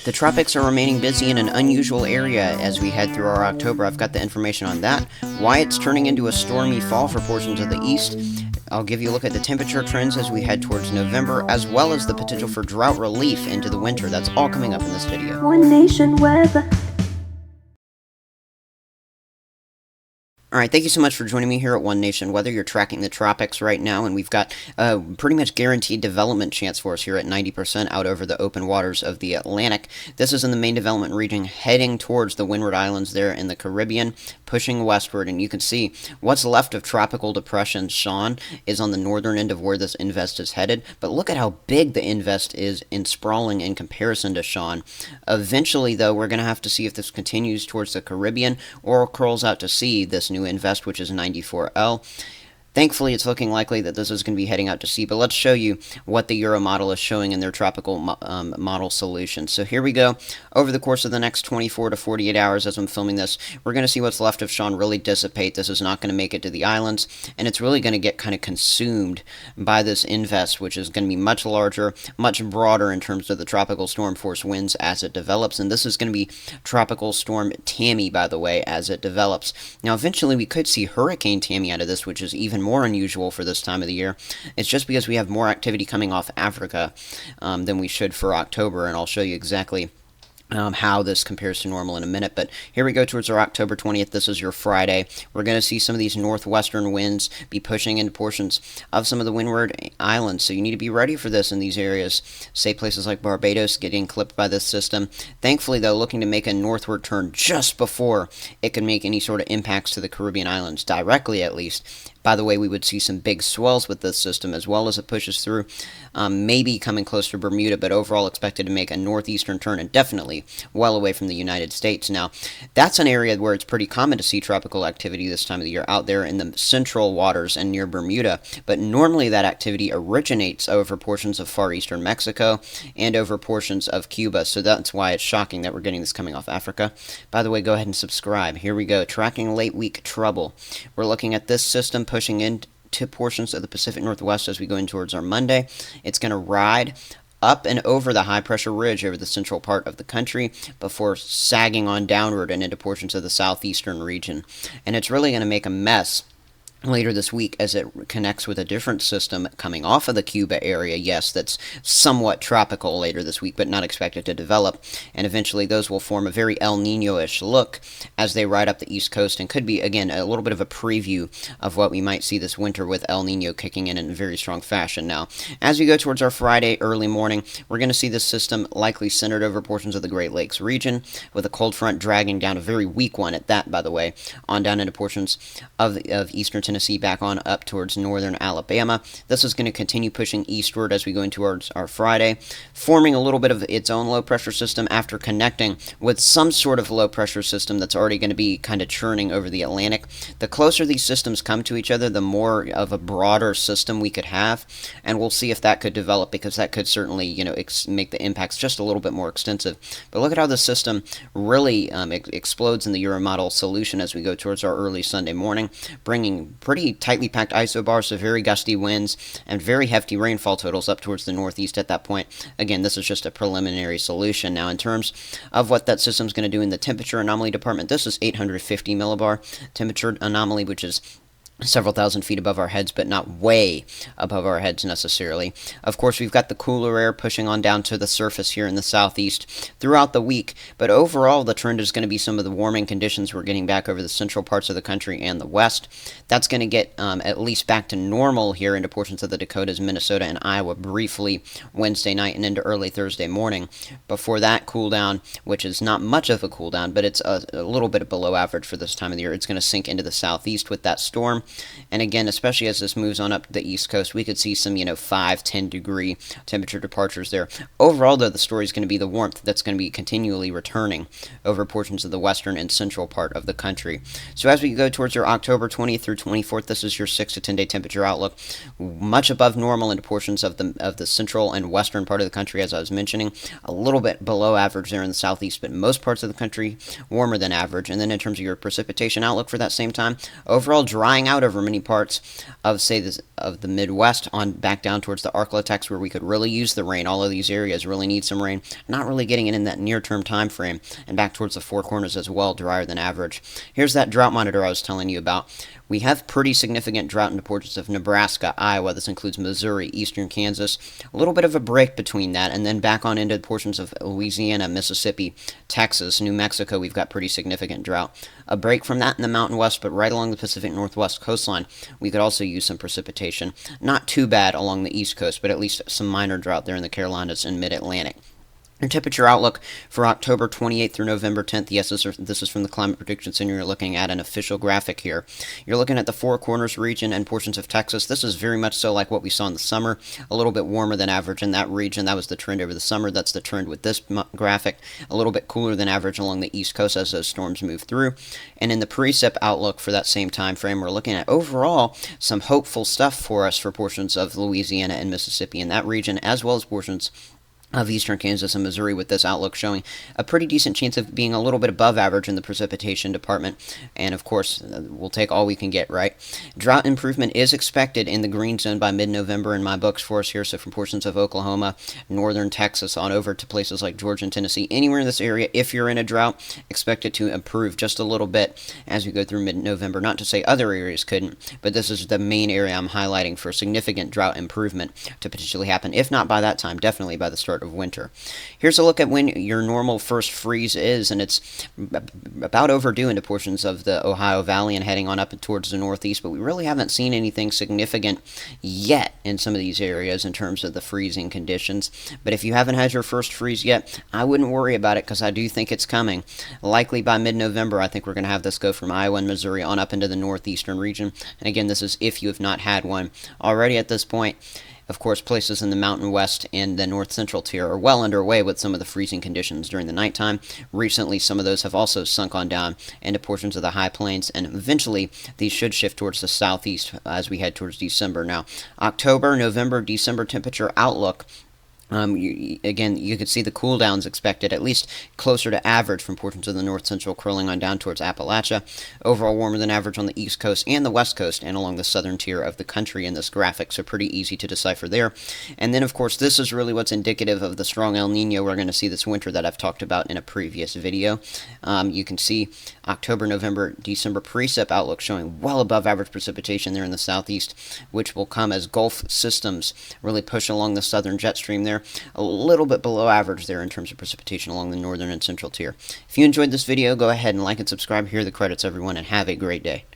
The tropics are remaining busy in an unusual area as we head through our October. I've got the information on that, why it's turning into a stormy fall for portions of the east. I'll give you a look at the temperature trends as we head towards November, as well as the potential for drought relief into the winter. That's all coming up in this video. One Nation Weather. Alright, thank you so much for joining me here at One Nation Weather. You're tracking the tropics right now, and we've got a pretty much guaranteed development chance for us here at 90% out over the open waters of the Atlantic. This is in the main development region, heading towards the Windward Islands there in the Caribbean, pushing westward, and you can see what's left of Tropical Depression Sean is on the northern end of where this invest is headed, but look at how big the invest is in sprawling in comparison to Sean. Eventually, though, we're going to have to see if this continues towards the Caribbean or curls out to sea, this new invest, which is 94L. Thankfully, it's looking likely that this is going to be heading out to sea, but let's show you what the Euro model is showing in their tropical model solution. So here we go. Over the course of the next 24 to 48 hours as I'm filming this, we're going to see what's left of Sean really dissipate. This is not going to make it to the islands, and it's really going to get kind of consumed by this invest, which is going to be much larger, much broader in terms of the tropical storm force winds as it develops, and this is going to be Tropical Storm Tammy, by the way, as it develops. Now, eventually, we could see Hurricane Tammy out of this, which is even more unusual for this time of the year. It's just because we have more activity coming off Africa than we should for October, and I'll show you exactly how this compares to normal in a minute. But here we go towards our October 20th. This is your Friday. We're going to see some of these northwestern winds be pushing into portions of some of the Windward Islands, so you need to be ready for this in these areas. Say places like Barbados getting clipped by this system. Thankfully, though, looking to make a northward turn just before it can make any sort of impacts to the Caribbean islands, directly at least. By the way, we would see some big swells with this system as well as it pushes through, maybe coming close to Bermuda, but overall expected to make a northeastern turn and definitely well away from the United States. Now, that's an area where it's pretty common to see tropical activity this time of the year out there in the central waters and near Bermuda, but normally that activity originates over portions of far eastern Mexico and over portions of Cuba, so that's why it's shocking that we're getting this coming off Africa. By the way, go ahead and subscribe. Here we go, tracking late week trouble. We're looking at this system pushing into portions of the Pacific Northwest as we go in towards our Monday. It's going to ride up and over the high-pressure ridge over the central part of the country before sagging on downward and into portions of the southeastern region. And it's really going to make a mess later this week as it connects with a different system coming off of the Cuba area, yes, that's somewhat tropical later this week, but not expected to develop, and eventually those will form a very El Nino-ish look as they ride up the east coast, and could be, again, a little bit of a preview of what we might see this winter with El Nino kicking in very strong fashion. Now, as we go towards our Friday early morning, we're going to see this system likely centered over portions of the Great Lakes region, with a cold front dragging down, a very weak one at that, by the way, on down into portions of eastern Tennessee back on up towards northern Alabama. This is going to continue pushing eastward as we go into our Friday, forming a little bit of its own low-pressure system after connecting with some sort of low-pressure system that's already going to be kind of churning over the Atlantic. The closer these systems come to each other, the more of a broader system we could have, and we'll see if that could develop, because that could certainly, make the impacts just a little bit more extensive. But look at how the system really explodes in the Euromodel solution as we go towards our early Sunday morning, bringing pretty tightly packed isobars, so very gusty winds and very hefty rainfall totals up towards the northeast at that point. Again, this is just a preliminary solution. Now, in terms of what that system's going to do in the temperature anomaly department, this is 850 millibar temperature anomaly, which is several thousand feet above our heads, but not way above our heads necessarily. Of course, we've got the cooler air pushing on down to the surface here in the southeast throughout the week, but overall the trend is going to be some of the warming conditions we're getting back over the central parts of the country and the west. That's going to get at least back to normal here into portions of the Dakotas, Minnesota, and Iowa briefly Wednesday night and into early Thursday morning. Before that cool down, which is not much of a cool down, but it's a little bit below average for this time of the year, it's going to sink into the southeast with that storm. And again, especially as this moves on up the east coast, we could see some, 5-10 degree temperature departures there. Overall, though, the story is going to be the warmth that's going to be continually returning over portions of the western and central part of the country. So as we go towards your October 20th through 24th, this is your 6 to 10 day temperature outlook, much above normal into portions of the central and western part of the country, as I was mentioning, a little bit below average there in the southeast, but most parts of the country warmer than average. And then in terms of your precipitation outlook for that same time, overall drying out out over many parts of, say, of the Midwest on back down towards the Arklatex, where we could really use the rain. All of these areas really need some rain. Not really getting it in that near-term time frame, and back towards the Four Corners as well, drier than average. Here's that drought monitor I was telling you about. We have pretty significant drought in the portions of Nebraska, Iowa. This includes Missouri, eastern Kansas. A little bit of a break between that, and then back on into portions of Louisiana, Mississippi, Texas, New Mexico. We've got pretty significant drought. A break from that in the Mountain West, but right along the Pacific Northwest coastline, we could also use some precipitation. Not too bad along the East Coast, but at least some minor drought there in the Carolinas and Mid-Atlantic. Your temperature outlook for October 28th through November 10th. Yes, this is from the Climate Prediction Center. You're looking at an official graphic here. You're looking at the Four Corners region and portions of Texas. This is very much so like what we saw in the summer. A little bit warmer than average in that region. That was the trend over the summer. That's the trend with this graphic. A little bit cooler than average along the East Coast as those storms move through. And in the precip outlook for that same time frame, we're looking at overall some hopeful stuff for us for portions of Louisiana and Mississippi in that region, as well as portions of eastern Kansas and Missouri, with this outlook showing a pretty decent chance of being a little bit above average in the precipitation department. And of course, we'll take all we can get, right? Drought improvement is expected in the green zone by mid-November in my books for us here. So from portions of Oklahoma, northern Texas, on over to places like Georgia and Tennessee, anywhere in this area, if you're in a drought, expect it to improve just a little bit as we go through mid-November. Not to say other areas couldn't, but this is the main area I'm highlighting for significant drought improvement to potentially happen. If not by that time, definitely by the start of winter. Here's a look at when your normal first freeze is, and it's about overdue into portions of the Ohio Valley and heading on up towards the northeast, but we really haven't seen anything significant yet in some of these areas in terms of the freezing conditions. But if you haven't had your first freeze yet, I wouldn't worry about it, because I do think it's coming. Likely by mid-November, I think we're going to have this go from Iowa and Missouri on up into the northeastern region. And again, this is if you have not had one already at this point. Of course, places in the Mountain West and the North Central tier are well underway with some of the freezing conditions during the nighttime. Recently, some of those have also sunk on down into portions of the high plains, and eventually these should shift towards the southeast as we head towards December. Now, October, November, December temperature outlook. Again, you can see the cool downs expected, at least closer to average from portions of the north central, curling on down towards Appalachia. Overall warmer than average on the east coast and the west coast and along the southern tier of the country in this graphic, so pretty easy to decipher there. And then, of course, this is really what's indicative of the strong El Nino we're going to see this winter that I've talked about in a previous video. You can see October, November, December precip outlook showing well above average precipitation there in the southeast, which will come as Gulf systems really push along the southern jet stream there. A little bit below average there in terms of precipitation along the northern and central tier. If you enjoyed this video, go ahead and like and subscribe. Here are the credits, everyone, and have a great day.